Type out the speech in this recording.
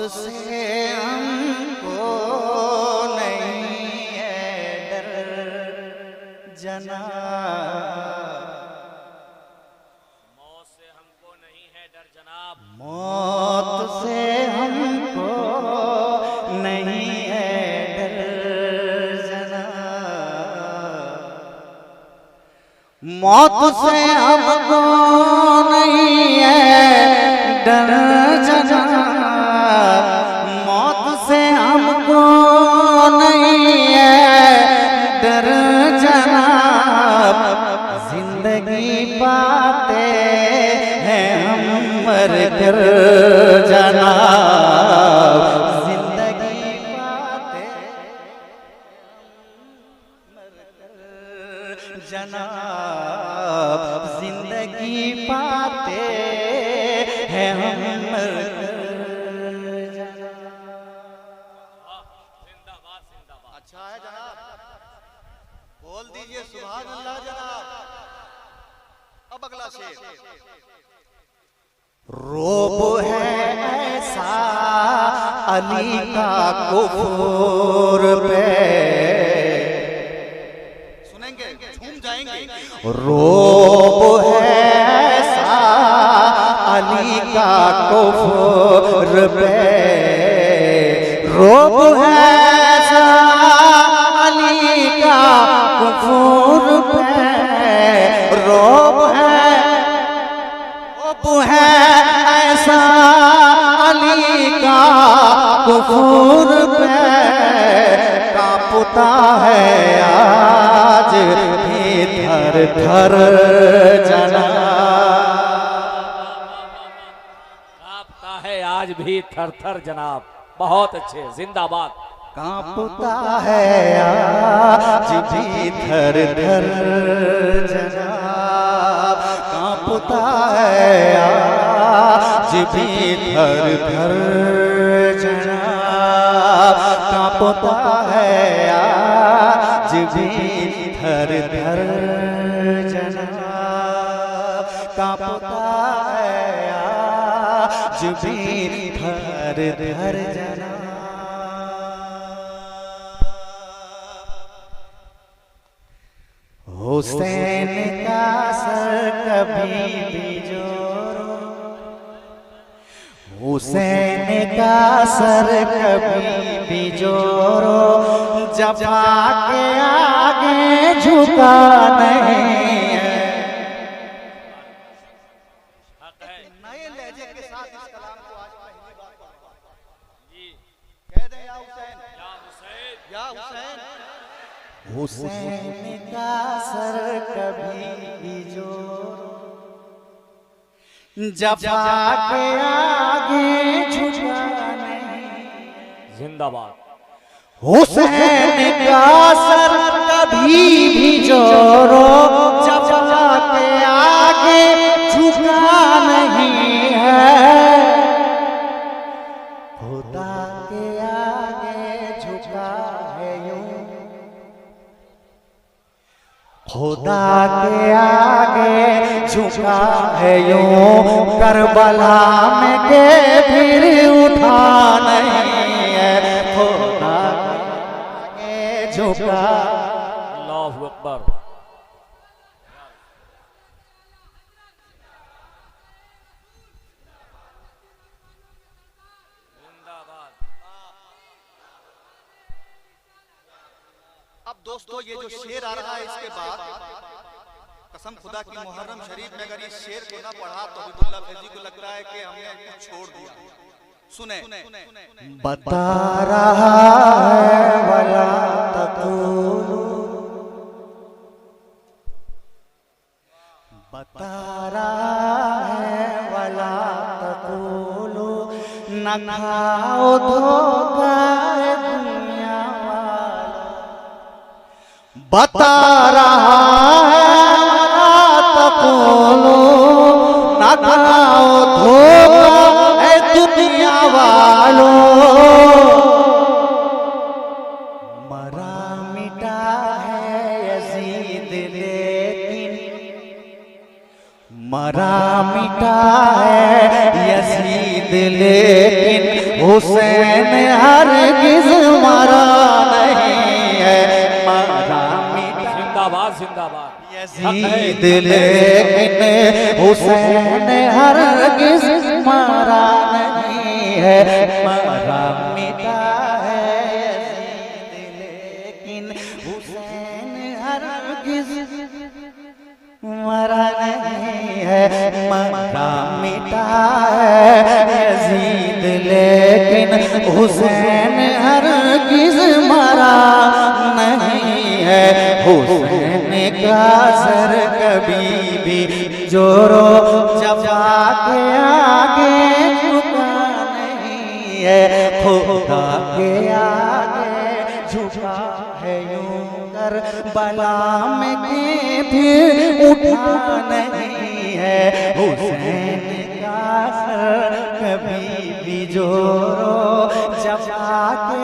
से हमको नहीं है डर जनाब, मौत से हमको नहीं है डर जनाब, मौत से हमको नहीं है डर जनाब, मौत से हमको नहीं है डर जनाब, मौत से हमको नहीं है डर जनाब, जिंदगी पाते हैं हम मर कर जनाब, जिंदगी पाते मर कर जनाब, जिंदगी पाते हैं हम मर कर जनाब। जिंदाबाद जिंदाबाद। अच्छा है जनाब, बोल दीजिए सुभान अल्लाह जनाब। अब अगला शेर। रोब है ऐसा अली का कुफर पे, सुनेंगे झूम जाएंगे। रोब है ऐसा अली का कुफर पे, रोब है ऐसा अली का कुफर पे, रोब है ऐसा अली का कुफर पे, कांपता है आज भी थर थर जनाब, कांपता है आज भी थर थर जनाब। बहुत अच्छे, जिंदाबाद। कांपता है आज भी थर थर जनाब, कांपता है आज भी थर थर जनाब, कांपता है आज भी थर थर जनाब, कांपता है आज भी थर थर जनाब। हुसैन का सर कभी भी जोरो, हुसैन का सर कभी भी जोरो, जफा के आगे झुका नहीं है। नए लहजे के साथ इस कलाम को आज पहली बार जी, कह दे या हुसैन, या हुसैन, या हुसैन। हुसैन का सर कभी भी जोरो, जफा के आगे झुका नहीं। जिंदाबाद। हुसैन का सर कभी भी जोरो, जफा के आगे झुका नहीं है, खुदा के आगे झुका है यूं, खुदा के आगे झुका है यूं, करबला में के फिर उठा नहीं है, खुदा के आगे झुका। अल्लाहु अकबर। जिंदाबाद। अब दोस्तों ये जो शेर आ रहा है इसके बाद कसम खुदा की मुहर्रम शरीफ में अगर इस शेर को ना पढ़ा तो अब्दुल्ला फैजी को लगता है कि हमने कुछ छोड़ दिया। सुने, बता रहा है वला तक़ूलू, बता रहा है वला तक़ूलू, न खाओ धोखा दुनिया वाला, बता रहा है तक़ूलू, न खाओ धोखा दुनिया वालों, मरा मिटा है यज़ीद लेकिन, मरा मिटा है यज़ीद लेकिन हुसैन हरगिज़ मरा नहीं है, मरा मिटा जिंदाबाद जिंदाबाद। यजीद लेकिन हुसैन हरगिज़ मरा नहीं है, मरा मिटा है। यजीद लेकिन हुसैन हरगिज़ मरा नहीं है, मरा मिटा है। यजीद लेकिन हुसैन हरगिज़ मरा नहीं है। हुसैन का सर कभी भी जोरो जफा के आगे झुका नहीं है, खुदा के आगे झुका है यूं कर बला में के फिर उठा नहीं है। हुसैन का सर कभी भी जोरो जफा के